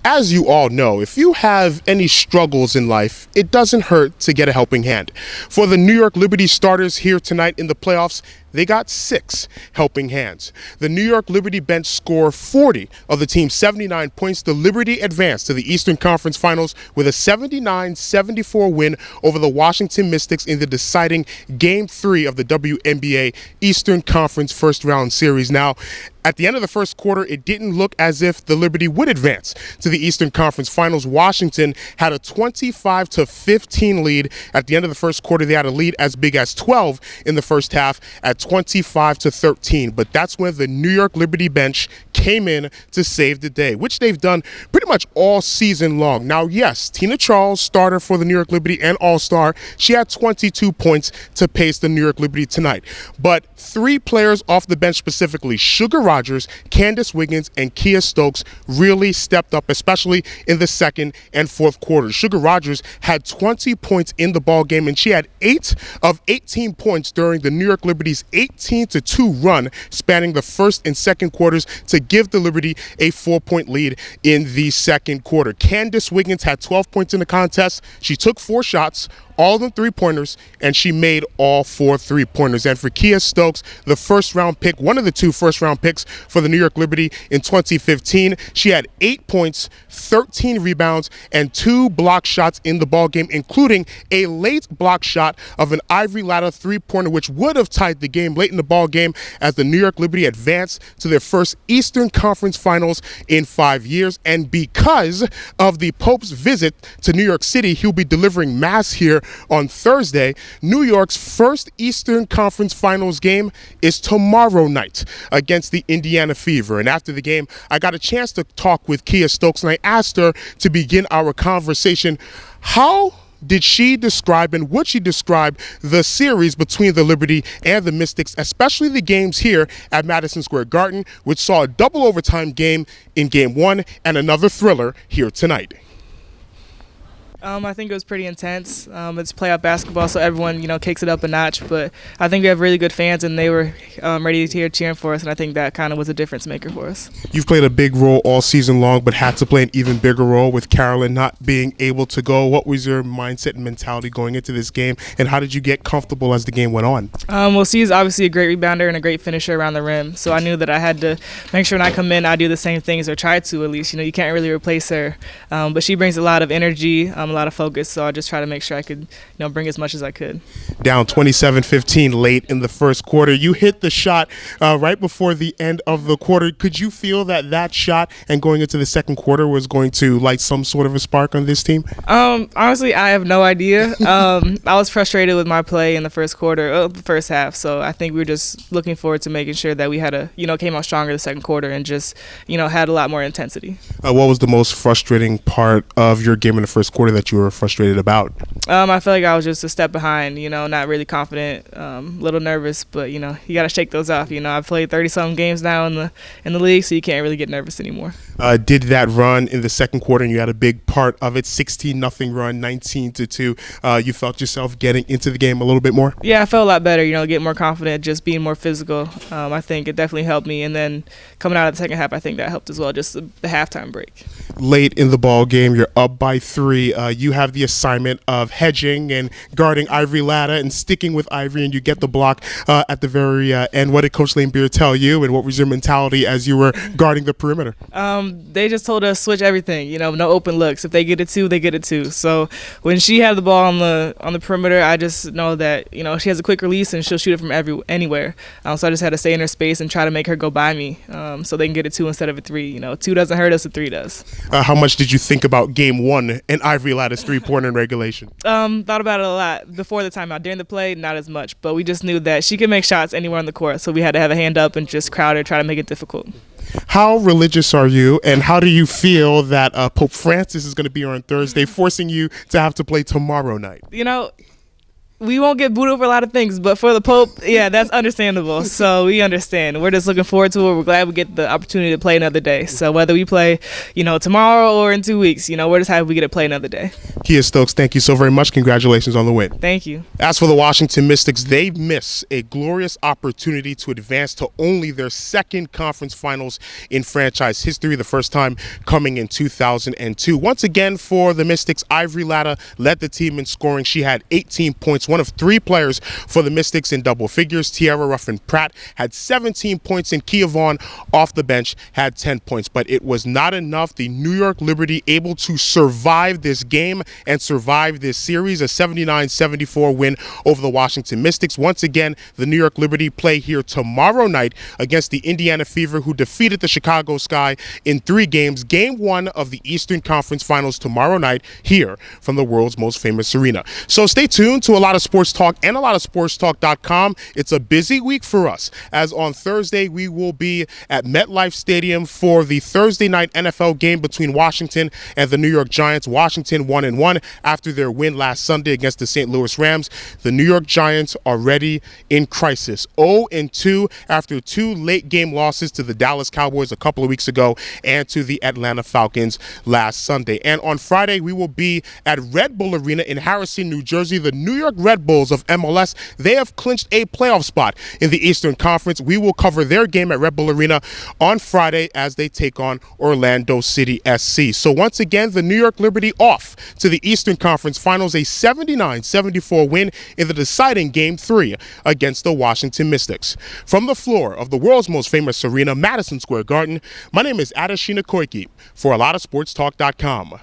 As you all know, if you have any struggles in life, it doesn't hurt to get a helping hand. For the New York Liberty starters here tonight in the playoffs, they got 6 helping hands. The New York Liberty bench scored 40 of the team's 79 points. The Liberty advanced to the Eastern Conference Finals with a 79-74 win over the Washington Mystics in the deciding Game 3 of the WNBA Eastern Conference First Round Series. Now, at the end of the first quarter, it didn't look as if the Liberty would advance to the Eastern Conference Finals. Washington had a 25-15 lead. At the end of the first quarter, they had a lead as big as 12 in the first half at 25-13. But that's when the New York Liberty bench came in to save the day, which they've done pretty much all season long. Now, yes, Tina Charles, starter for the New York Liberty and All-Star, she had 22 points to pace the New York Liberty tonight. But 3 players off the bench specifically, Sugar Rogers, Candace Wiggins, and Kiah Stokes really stepped up, especially in the second and fourth quarters. Sugar Rogers had 20 points in the ball game, and she had 8 of 18 points during the New York Liberty's 18-2 run, spanning the first and second quarters to give the Liberty a 4-point lead in the second quarter. Candace Wiggins had 12 points in the contest. She took 4 shots, all of them 3-pointers, and she made all 4 3-pointers. And for Kiah Stokes, the first-round pick, one of the 2 first-round picks for the New York Liberty in 2015, she had 8 points, 13 rebounds, and 2 block shots in the ballgame, including a late block shot of an Ivory Ladder 3-pointer, which would have tied the game late in the ballgame as the New York Liberty advanced to their first Eastern Conference Finals in 5 years. And because of the Pope's visit to New York City, he'll be delivering mass here on Thursday. New York's first Eastern Conference Finals game is tomorrow night against the Indiana Fever. And after the game, I got a chance to talk with Kiah Stokes, and I asked her to begin our conversation. How did she describe and would she describe the series between the Liberty and the Mystics, especially the games here at Madison Square Garden, which saw a double overtime game in Game 1 and another thriller here tonight? I think it was pretty intense. It's playoff basketball, so everyone, kicks it up a notch. But I think we have really good fans, and they were ready to cheering for us, and I think that kind of was a difference maker for us. You've played a big role all season long, but had to play an even bigger role with Carolyn not being able to go. What was your mindset and mentality going into this game, and how did you get comfortable as the game went on? Well, she's obviously a great rebounder and a great finisher around the rim, so I knew that I had to make sure when I come in, I do the same things, or try to at least. You can't really replace her, but she brings a lot of energy, a lot of focus, so I just try to make sure I could bring as much as I could. Down 27-15 late in the first quarter, you hit the shot right before the end of the quarter. Could you feel that shot and going into the second quarter was going to light some sort of a spark on this team? Honestly, I have no idea. I was frustrated with my play in the first quarter, the first half, so I think we were just looking forward to making sure that we had came out stronger the second quarter and just had a lot more intensity. What was the most frustrating part of your game in the first quarter that you were frustrated about? I feel like I was just a step behind, not really confident, a little nervous, but you got to shake those off. I've played 30-something games now in the league, so you can't really get nervous anymore. Did that run in the second quarter, and you had a big part of it, 16-0 run, 19-2. You felt yourself getting into the game a little bit more? Yeah, I felt a lot better, getting more confident, just being more physical. I think it definitely helped me, and then coming out of the second half, I think that helped as well, just the halftime break. Late in the ball game, you're up by 3. You have the assignment of hedging and guarding Ivory Ladder and sticking with Ivory, and you get the block at the very end. What did Coach Lane Beer tell you, and what was your mentality as you were guarding the perimeter? They just told us switch everything, no open looks. If they get it too, they get it too. So when she had the ball on the perimeter, I just know that she has a quick release and she'll shoot it from anywhere. So I just had to stay in her space and try to make her go by me, so they can get it 2 instead of a 3. 2 doesn't hurt us, a 3 does. How much did you think about Game 1 and Ivory Ladder's 3-pointer in regulation? Thought about it a lot before the timeout. During the play, not as much, but we just knew that she could make shots anywhere on the court, so we had to have a hand up and just crowd her, try to make it difficult. How religious are you, and how do you feel that Pope Francis is going to be on Thursday, forcing you to have to play tomorrow night? We won't get booed over a lot of things, but for the Pope, yeah, that's understandable. So we understand. We're just looking forward to it. We're glad we get the opportunity to play another day. So whether we play, tomorrow or in 2 weeks, we're just happy we get to play another day. Kiah Stokes, thank you so very much. Congratulations on the win. Thank you. As for the Washington Mystics, they miss a glorious opportunity to advance to only their second conference finals in franchise history, the first time coming in 2002. Once again, for the Mystics, Ivory Latta led the team in scoring. She had 18 points, one of 3 players for the Mystics in double figures. Tiara Ruffin-Pratt had 17 points, and Kia Vaughn off the bench had 10 points. But it was not enough. The New York Liberty able to survive this game and survive this series, a 79-74 win over the Washington Mystics. Once again, the New York Liberty play here tomorrow night against the Indiana Fever, who defeated the Chicago Sky in 3 games. Game 1 of the Eastern Conference Finals tomorrow night here from the world's most famous arena. So stay tuned to a lot of sports talk and a lot of sportstalk.com. It's a busy week for us, as on Thursday we will be at MetLife Stadium for the Thursday night NFL game between Washington and the New York Giants. Washington 1-1 after their win last Sunday against the St. Louis Rams. The New York Giants are already in crisis, 0-2 after 2 late game losses to the Dallas Cowboys a couple of weeks ago and to the Atlanta Falcons last Sunday. And on Friday we will be at Red Bull Arena in Harrison, New Jersey. The New York Red Bulls of MLS, they have clinched a playoff spot in the Eastern Conference. We will cover their game at Red Bull Arena on Friday as they take on Orlando City SC. So once again, the New York Liberty off to the Eastern Conference Finals, a 79-74 win in the deciding Game 3 against the Washington Mystics. From the floor of the world's most famous arena, Madison Square Garden, my name is Adeshina Koike for a lot of sportstalk.com.